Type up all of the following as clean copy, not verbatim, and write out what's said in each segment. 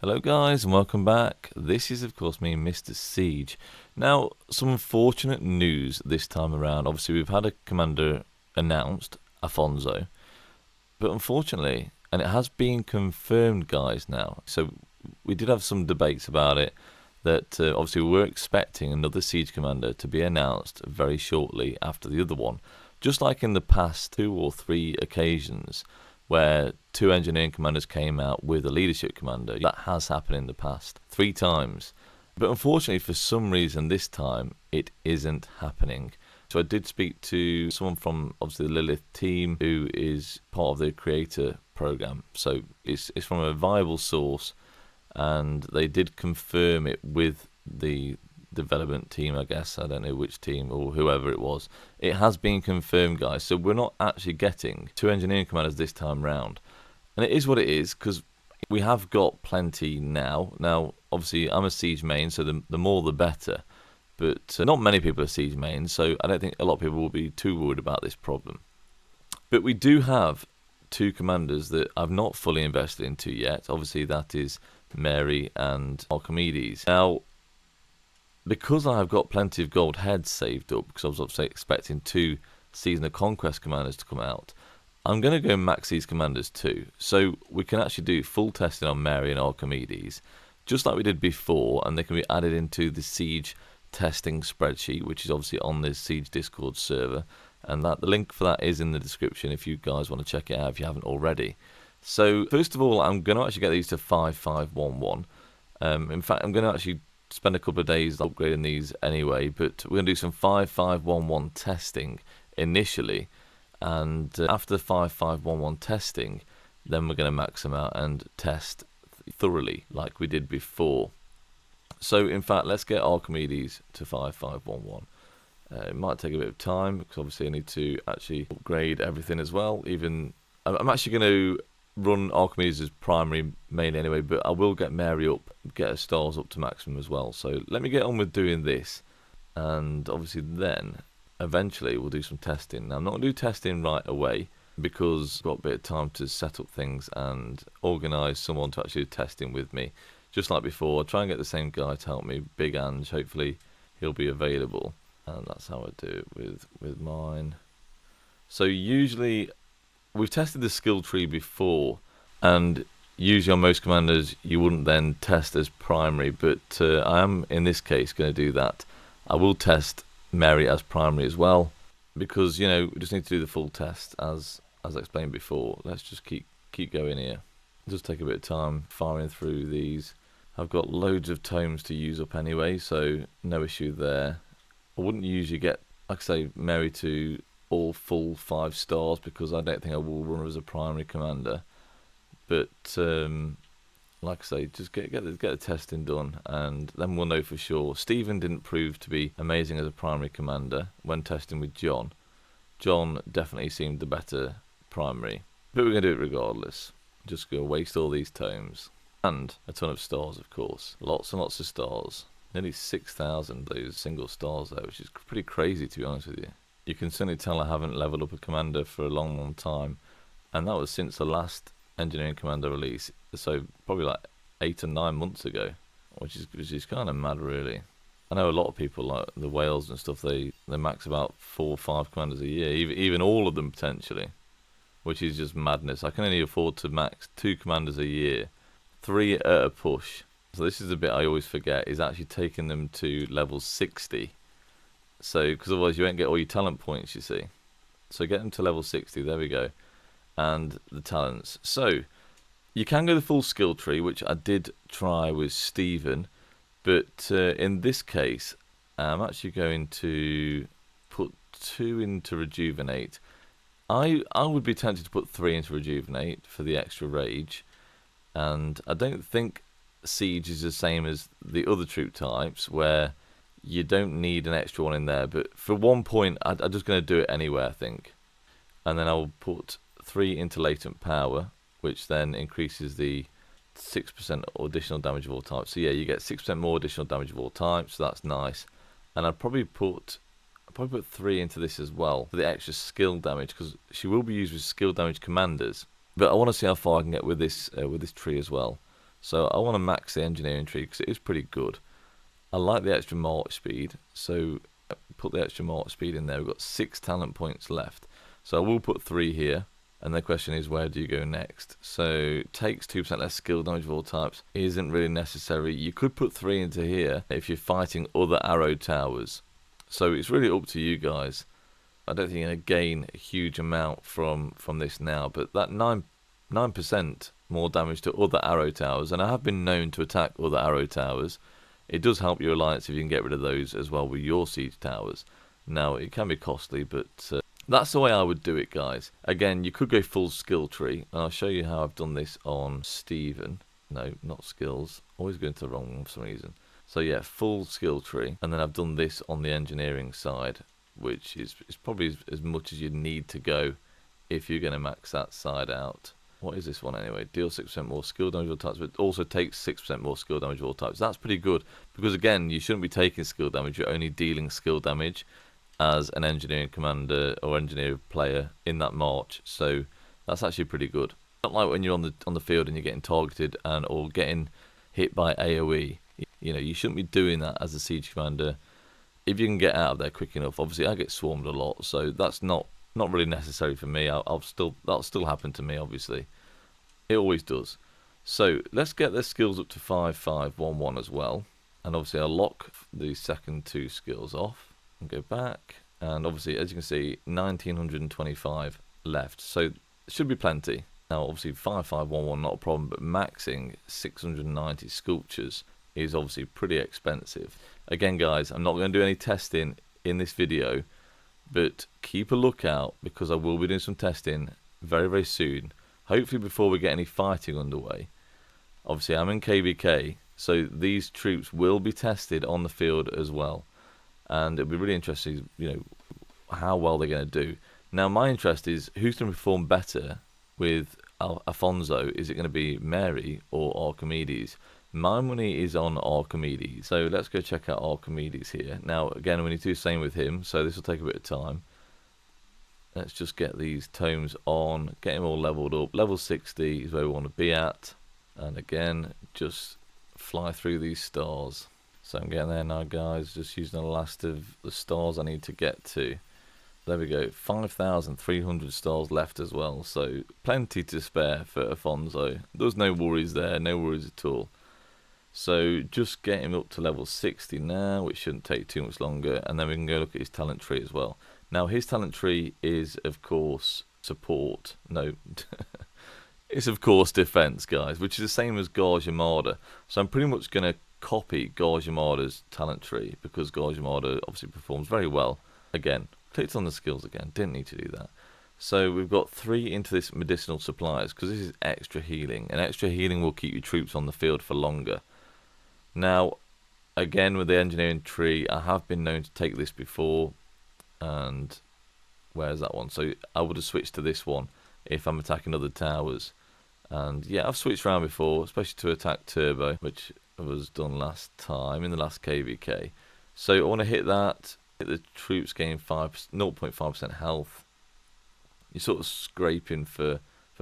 Hello guys and welcome back. This is of course me, Mr. Siege. Now, some unfortunate news this time around. Obviously we've had a commander announced, Afonso, but unfortunately, and it has been confirmed guys now, so we did have some debates about it, that obviously we were expecting another siege commander to be announced very shortly after the other one, just like in the past 2 or 3 occasions where 2 engineering commanders came out with a leadership commander. That has happened in the past 3 times, but unfortunately for some reason this time it isn't happening. So I did speak to someone from obviously the Lilith team who is part of the creator program, so it's from a viable source, and they did confirm it with the development team, I guess. I don't know which team or whoever it was. It has been confirmed, guys, so we're not actually getting 2 engineering commanders this time round, and it is what it is because we have got plenty now. Obviously I'm a siege main, so the more the better, but not many people are siege mains, so I don't think a lot of people will be too worried about this problem. But we do have 2 commanders that I've not fully invested into yet. Obviously that is Mary and Archimedes. Now, because I've got plenty of gold heads saved up, because I was obviously expecting 2 Season of Conquest commanders to come out, I'm going to go max these commanders too. So we can actually do full testing on Mary and Archimedes, just like we did before, and they can be added into the Siege testing spreadsheet, which is obviously on the Siege Discord server, and the link for that is in the description if you guys want to check it out if you haven't already. So first of all, I'm going to actually get these to 5511. In fact, I'm going to actually spend a couple of days upgrading these anyway, but we're going to do some 5511 testing initially, and after the 5511 testing, then we're going to max them out and test thoroughly like we did before. So in fact, let's get Archimedes to 5511. It might take a bit of time because obviously I need to actually upgrade everything as well. Even I'm actually going to run Archimedes as primary main anyway, but I will get Mary up, get her stars up to maximum as well. So let me get on with doing this, and obviously then eventually we'll do some testing. Now I'm not going to do testing right away because I've got a bit of time to set up things and organise someone to actually do testing with me. Just like before, I'll try and get the same guy to help me, Big Ange. Hopefully he'll be available, and that's how I do it with mine. So usually we've tested the skill tree before, and usually on most commanders you wouldn't then test as primary, but I am in this case going to do that. I will test Mary as primary as well, because you know we just need to do the full test as I explained before. Let's just keep going here. It'll just take a bit of time firing through these. I've got loads of tomes to use up anyway, so no issue there. I wouldn't usually get, like I say, Mary to all full 5 stars because I don't think I will run her as a primary commander. But like I say, just get the testing done, and then we'll know for sure. Stephen didn't prove to be amazing as a primary commander when testing with John. John definitely seemed the better primary, but we're going to do it regardless. Just going to waste all these tomes. And a ton of stars, of course. Lots and lots of stars. Nearly 6,000 those single stars there, which is pretty crazy to be honest with you. You can certainly tell I haven't leveled up a commander for a long time, and that was since the last engineering commander release, so probably like 8 or 9 months ago, which is kind of mad really. I know a lot of people like the Wales and stuff, they max about 4 or 5 commanders a year, even all of them potentially, which is just madness. I can only afford to max 2 commanders a year, 3 at a push. So this is the bit I always forget, is actually taking them to level 60. So, because otherwise you won't get all your talent points, you see. So get them to level 60, there we go. And the talents. So, you can go the full skill tree, which I did try with Stephen. But in this case, I'm actually going to put 2 into Rejuvenate. I would be tempted to put 3 into Rejuvenate for the extra rage. And I don't think Siege is the same as the other troop types, where you don't need an extra one in there. But for 1 point, I'm just going to do it anyway, I think. And then I'll put 3 into Latent Power, which then increases the 6% additional damage of all types. So yeah, you get 6% more additional damage of all types, so that's nice. And I'd probably put 3 into this as well for the extra skill damage, because she will be used with skill damage commanders. But I want to see how far I can get with this tree as well. So I want to max the engineering tree because it is pretty good. I like the extra march speed, so put the extra march speed in there. We've got 6 talent points left, so I will put 3 here. And the question is, where do you go next? So takes 2% less skill damage of all types isn't really necessary. You could put 3 into here if you're fighting other arrow towers. So it's really up to you guys. I don't think you're going to gain a huge amount from this now, but that 9% more damage to other arrow towers, and I have been known to attack other arrow towers. It does help your alliance if you can get rid of those as well with your siege towers. Now, it can be costly, but that's the way I would do it, guys. Again, you could go full skill tree, and I'll show you how I've done this on Steven. No, not skills. Always going to the wrong one for some reason. So yeah, full skill tree, and then I've done this on the engineering side, which is probably as much as you need to go if you're going to max that side out. What is this one anyway? Deal 6% more skill damage of all types, but also takes 6% more skill damage of all types. That's pretty good, because again, you shouldn't be taking skill damage, you're only dealing skill damage as an engineering commander or engineer player in that march, so that's actually pretty good. Not like when you're on the field and you're getting targeted or getting hit by AoE. You know, you shouldn't be doing that as a siege commander if you can get out of there quick enough. Obviously, I get swarmed a lot, so that's not really necessary for me. that'll still happen to me, obviously. It always does. So let's get their skills up to 5, 5, 1, 1 as well, and obviously I'll lock the second 2 skills off and go back, and obviously, as you can see, 1925 left, so it should be plenty. Now obviously 5511 not a problem, but maxing 690 sculptures is obviously pretty expensive. Again guys, I'm not going to do any testing in this video, but keep a lookout because I will be doing some testing very, very soon, hopefully before we get any fighting underway. Obviously I'm in KVK, so these troops will be tested on the field as well. And it'll be really interesting, you know, how well they're going to do. Now, my interest is who's going to perform better with Alfonso. Is it going to be Mary or Archimedes? My money is on Archimedes. So let's go check out Archimedes here. Now, again, we need to do the same with him, so this will take a bit of time. Let's just get these tomes on, get him all leveled up. Level 60 is where we want to be at. And again, just fly through these stars. So I'm getting there now, guys, just using the last of the stars I need to get to. There we go, 5,300 stars left as well, so plenty to spare for Afonso. There's no worries there, no worries at all. So just get him up to level 60 now, which shouldn't take too much longer, and then we can go look at his talent tree as well. Now his talent tree is, of course, support. No, it's of course defense, guys, which is the same as Gauge Armada. So I'm pretty much going to copy Gauge Armada's talent tree because Gauge Armada obviously performs very well. Again, clicked on the skills again, didn't need to do that. So we've got 3 into this medicinal supplies because this is extra healing, and extra healing will keep your troops on the field for longer. Now, again with the engineering tree, I have been known to take this before, and where's that one? So I would have switched to this one if I'm attacking other towers. And yeah, I've switched around before, especially to attack Turbo, which was done last time in the last KVK. So I want to hit that, hit the troops gain 0.5% health. You're sort of scraping for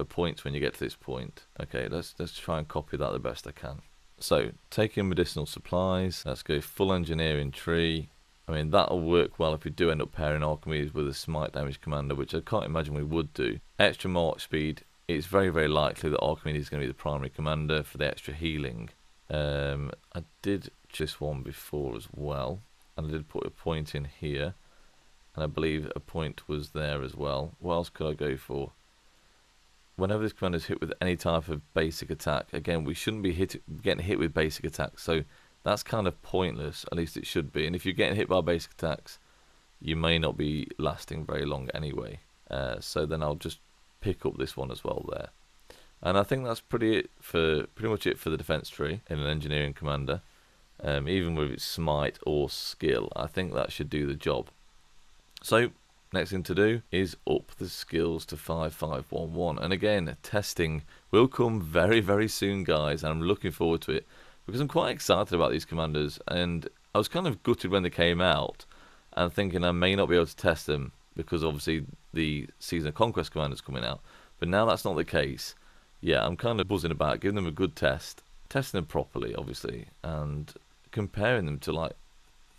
points when you get to this point. Okay, let's try and copy that the best I can. So taking medicinal supplies, let's go full engineering tree. I mean, that'll work well if we do end up pairing Archimedes with a smite damage commander, which I can't imagine we would do. Extra march speed, it's very, very likely that Archimedes is going to be the primary commander for the extra healing. I did this one before as well, and I did put a point in here, and I believe a point was there as well. What else could I go for? Whenever this commander is hit with any type of basic attack, again, we shouldn't be getting hit with basic attacks, so that's kind of pointless, at least it should be. And if you're getting hit by basic attacks, you may not be lasting very long anyway. So then I'll just pick up this one as well there. And I think that's pretty much it for the defense tree in an engineering commander. Even with its smite or skill, I think that should do the job. So next thing to do is up the skills to 5511. And again, testing will come very, very soon, guys, and I'm looking forward to it because I'm quite excited about these commanders. And I was kind of gutted when they came out and thinking I may not be able to test them because obviously the Season of Conquest commander's coming out. But now that's not the case. Yeah, I'm kind of buzzing about giving them a good test testing them properly, obviously, and comparing them to like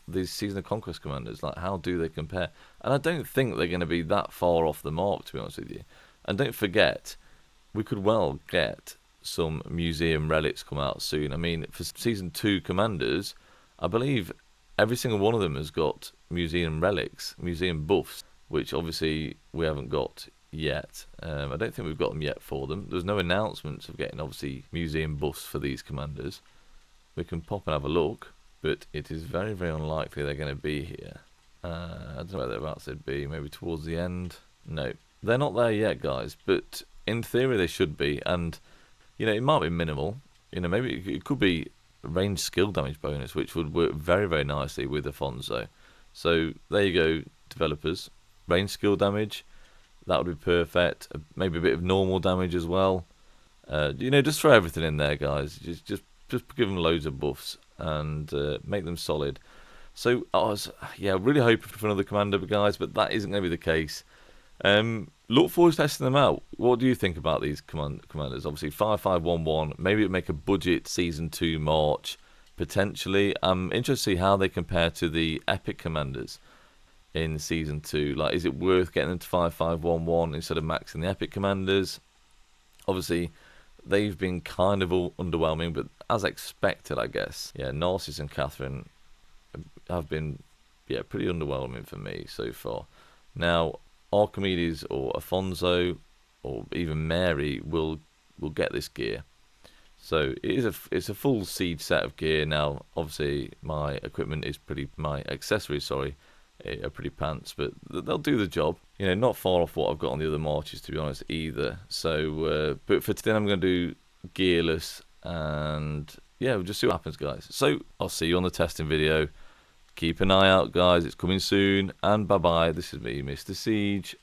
these Season of Conquest commanders. Like, how do they compare? And I don't think they're going to be that far off the mark, to be honest with you. And don't forget, we could well get some museum relics come out soon. I mean, for Season 2 commanders, I believe every single one of them has got museum relics, museum buffs, which obviously we haven't got yet. I don't think we've got them yet for them. There's no announcements of getting, obviously, museum buffs for these commanders. We can pop and have a look, but it is very, very unlikely they're going to be here. I don't know where thereabouts they'd be, maybe towards the end. No, they're not there yet, guys, but in theory they should be, and, you know, it might be minimal. You know, maybe it could be range skill damage bonus, which would work very, very nicely with Afonso. So there you go, developers. Range skill damage, that would be perfect. Maybe a bit of normal damage as well. You know, just throw everything in there, guys. Just give them loads of buffs and make them solid. So I was, really hoping for another commander, guys, but that isn't going to be the case. Look forward to testing them out. What do you think about these commanders? Obviously, 5511. Maybe it'd make a budget Season 2 March, potentially. I'm interested to see how they compare to the Epic commanders in Season 2. Like, is it worth getting them to 5511 instead of maxing the Epic commanders? Obviously, they've been kind of underwhelming, but as expected, I guess. Yeah, Narcissus and Catherine have been, pretty underwhelming for me so far. Now, Archimedes or Afonso or even Mary will get this gear. So it's a full siege set of gear. Now, obviously, my accessories, are pretty pants, but they'll do the job. You know, not far off what I've got on the other marches, to be honest, either. So, but for today, I'm going to do gearless, and we'll just see what happens, guys. So, I'll see you on the testing video. Keep an eye out, guys. It's coming soon, and bye-bye. This is me, Mr. Siege.